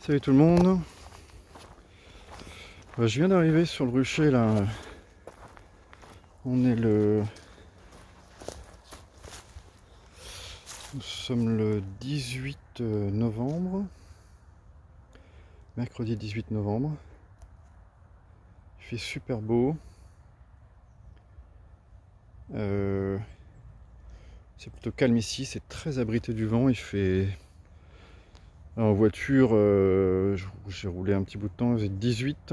Salut tout le monde. Je viens d'arriver sur le rucher là. Nous sommes le 18 novembre. Mercredi 18 novembre. Il fait super beau. C'est plutôt calme ici, c'est très abrité du vent. Il fait. En voiture, j'ai roulé un petit bout de temps, il faisait 18.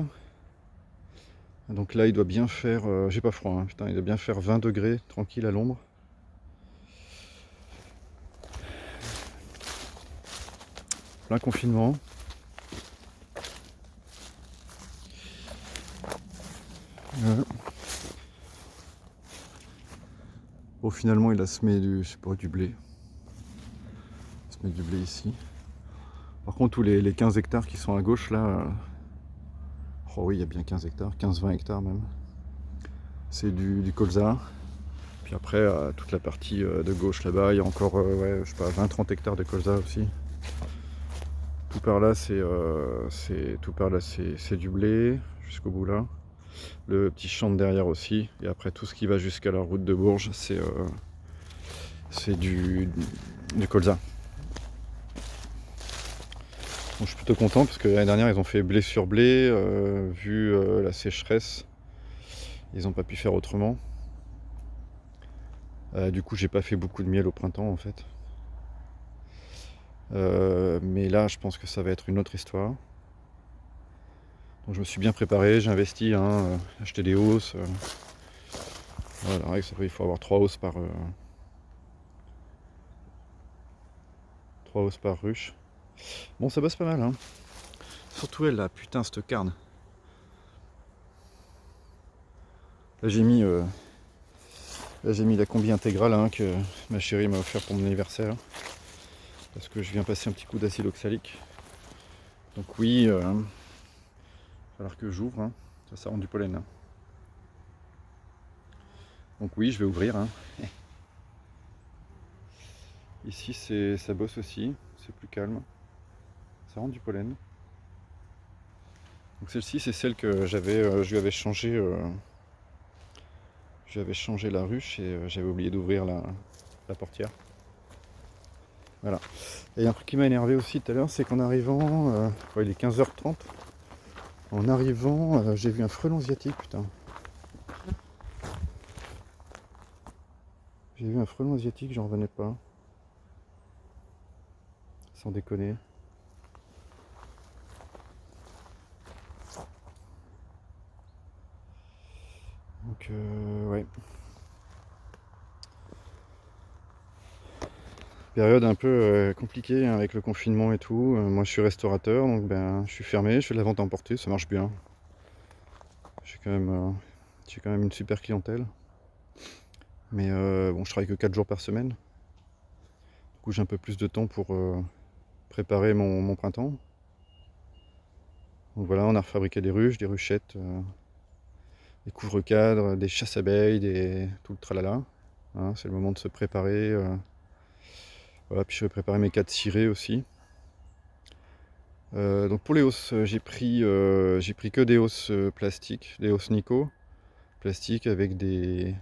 Donc là il doit bien faire. J'ai pas froid, hein, putain, il doit bien faire 20 degrés tranquille à l'ombre. Plein confinement. Bon, finalement il a semé du, je sais pas, du blé. Il se met du blé ici. Par contre, tous les 15 hectares qui sont à gauche là, oh oui, il y a bien 15 hectares, 15-20 hectares même. C'est du colza. Puis après, toute la partie de gauche là-bas, il y a encore, ouais, je sais pas, 20-30 hectares de colza aussi. Tout par là, c'est du blé jusqu'au bout là. Le petit champ de derrière aussi. Et après, tout ce qui va jusqu'à la route de Bourges, c'est du colza. Bon, je suis plutôt content parce que l'année dernière, ils ont fait blé sur blé, vu la sécheresse. Ils n'ont pas pu faire autrement. Du coup, j'ai pas fait beaucoup de miel au printemps en fait. Mais là, je pense que ça va être une autre histoire. Donc je me suis bien préparé, j'ai investi, hein, acheté des hausses. Voilà, il faut avoir 3 hausses par 3 hausses par ruche. Bon, ça bosse pas mal, hein. Surtout elle là, putain, cette carne. Là j'ai mis la combi intégrale, hein, que ma chérie m'a offert pour mon anniversaire. Parce que je viens passer un petit coup d'acide oxalique. Donc oui, il va falloir que j'ouvre, hein. Ça rend du pollen, hein. Donc oui, je vais ouvrir, hein. Ici ça bosse aussi, c'est plus calme. Ça rend du pollen. Donc celle-ci c'est celle que je lui avais changé. Je lui avais changé la ruche et j'avais oublié d'ouvrir la portière. Voilà. Et un truc qui m'a énervé aussi tout à l'heure, c'est qu'en arrivant, il est 15h30. En arrivant, j'ai vu un frelon asiatique, putain. J'ai vu un frelon asiatique, j'en revenais pas. Sans déconner. Donc ouais. Période un peu compliquée, hein, avec le confinement et tout. Moi je suis restaurateur, donc ben je suis fermé, je fais de la vente à emporter, ça marche bien. J'ai quand même une super clientèle. Mais bon, je travaille que 4 jours par semaine. Du coup j'ai un peu plus de temps pour préparer mon printemps. Donc voilà, on a refabriqué des ruches, des ruchettes, des couvre-cadres, des chasses-abeilles, tout le tralala. Hein, c'est le moment de se préparer. Voilà, puis je vais préparer mes 4 cirés aussi. Donc pour les hausses, j'ai pris que des hausses plastiques, des hausses Nico, plastiques avec des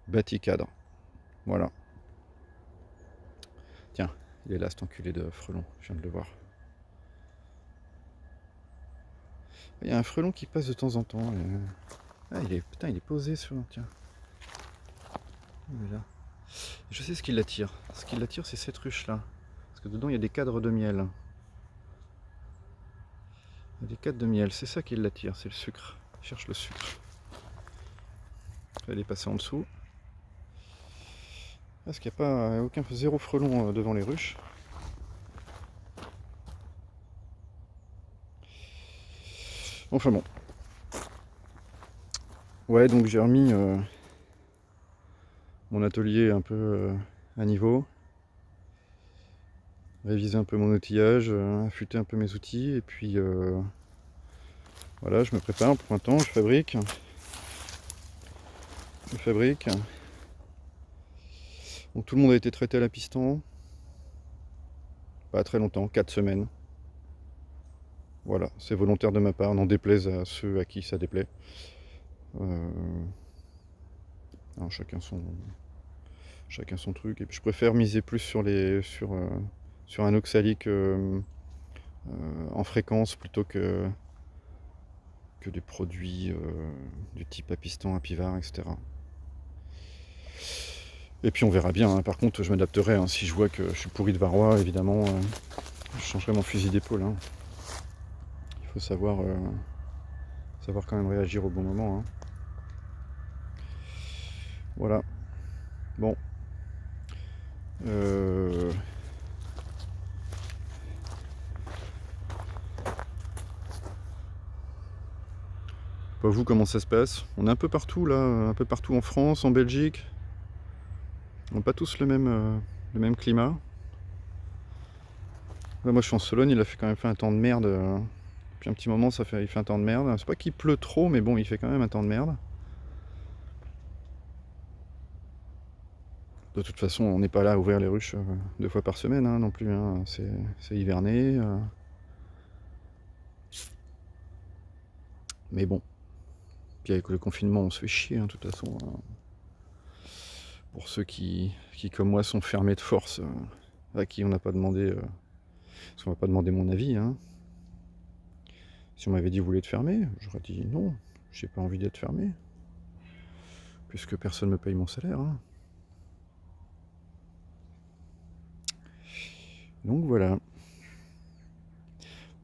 bâticadres. Voilà. Tiens, il est là cet enculé de frelon, je viens de le voir. Il y a un frelon qui passe de temps en temps. Ah, putain, il est posé sur. Tiens. Il est là. Je sais ce qui l'attire. Ce qui l'attire, c'est cette ruche là. Parce que dedans, il y a des cadres de miel. Il y a des cadres de miel, c'est ça qui l'attire, c'est le sucre. Il cherche le sucre. Elle est passée en dessous. Parce qu'il n'y a pas aucun zéro frelon devant les ruches. Enfin bon. Ouais, donc j'ai remis mon atelier un peu à niveau. Réviser un peu mon outillage, affûter un peu mes outils. Et puis voilà, je me prépare pour printemps, je fabrique. Donc tout le monde a été traité à la piston. Pas très longtemps, 4 semaines. Voilà, c'est volontaire de ma part, n'en déplaise à ceux à qui ça déplaît. Euh, alors chacun son truc. Et puis je préfère miser plus sur un oxalique en fréquence plutôt que des produits du type Apiston, Apivar, etc. Et puis on verra bien, hein. Par contre je m'adapterai, hein. Si je vois que je suis pourri de varroa, évidemment, je changerai mon fusil d'épaule, hein. Il faut savoir quand même réagir au bon moment, hein. Voilà. Bon. Pas vous, comment ça se passe? On est un peu partout là, un peu partout en France, en Belgique. On n'a pas tous le même climat. Là, moi je suis en Sologne, il a quand même fait un temps de merde. Depuis un petit moment, il fait un temps de merde. C'est pas qu'il pleut trop, mais bon, il fait quand même un temps de merde. De toute façon, on n'est pas là à ouvrir les ruches 2 fois par semaine, hein, non plus, hein. C'est hiverné. Mais bon. Puis avec le confinement, on se fait chier, hein, de toute façon, hein. Pour ceux qui, comme moi, sont fermés de force, à qui on n'a pas demandé. Parce qu'on m'a pas demandé mon avis, hein. Si on m'avait dit vous voulez être fermé, j'aurais dit non, j'ai pas envie d'être fermé. Puisque personne me paye mon salaire, hein. Donc voilà.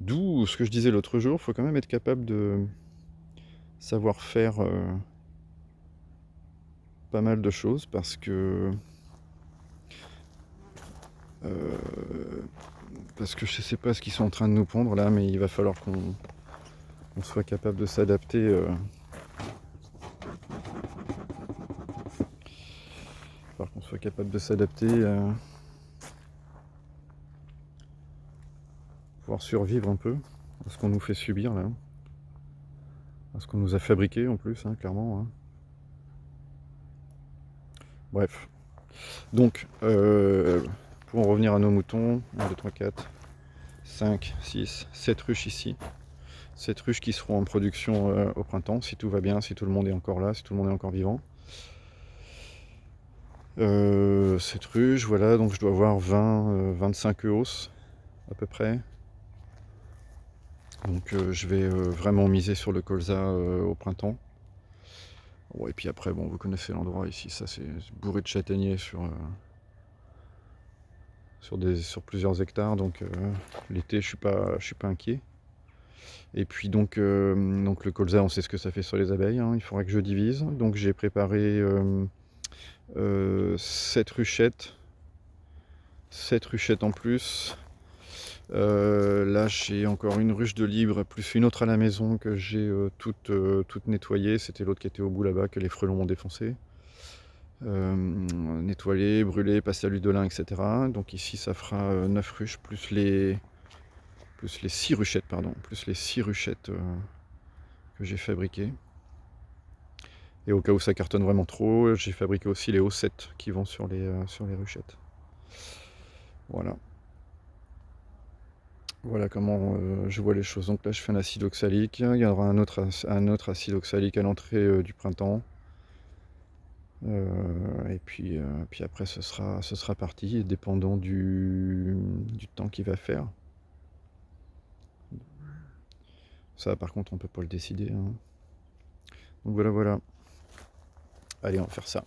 D'où ce que je disais l'autre jour, il faut quand même être capable de savoir faire pas mal de choses parce que je sais pas ce qu'ils sont en train de nous pondre là, mais il va falloir qu'on soit capable de s'adapter. Qu'on soit capable de s'adapter, pouvoir survivre un peu à ce qu'on nous fait subir là, à ce qu'on nous a fabriqué en plus, hein, clairement, hein. Bref. Donc, pour en revenir à nos moutons, 1, 2, 3, 4, 5, 6, 7 ruches ici. 7 ruches qui seront en production au printemps, si tout va bien, si tout le monde est encore là, si tout le monde est encore vivant. 7 ruches, voilà, donc je dois avoir 25 EOS à peu près. Donc je vais vraiment miser sur le colza au printemps. Bon, et puis après, bon, vous connaissez l'endroit ici, ça c'est bourré de châtaigniers sur plusieurs hectares, donc l'été je suis pas inquiet. Et puis donc le colza, on sait ce que ça fait sur les abeilles, hein. Il faudra que je divise. Donc j'ai préparé 7 ruchettes. 7 ruchettes en plus. Là j'ai encore une ruche de libre, plus une autre à la maison que j'ai toute nettoyée. C'était l'autre qui était au bout là-bas, que les frelons ont défoncé. Nettoyer, brûler, passer à l'huile de lin, etc. Donc ici ça fera 9 ruches plus les 6 ruchettes, pardon, plus les 6 ruchettes que j'ai fabriquées. Et au cas où ça cartonne vraiment trop, j'ai fabriqué aussi les O7 qui vont sur les ruchettes. Voilà. Voilà comment je vois les choses. Donc là je fais un acide oxalique, il y aura un autre acide oxalique à l'entrée du printemps. Et puis après ce sera parti, dépendant du temps qu'il va faire. Ça par contre on peut pas le décider, hein. Donc voilà. Allez, on va faire ça.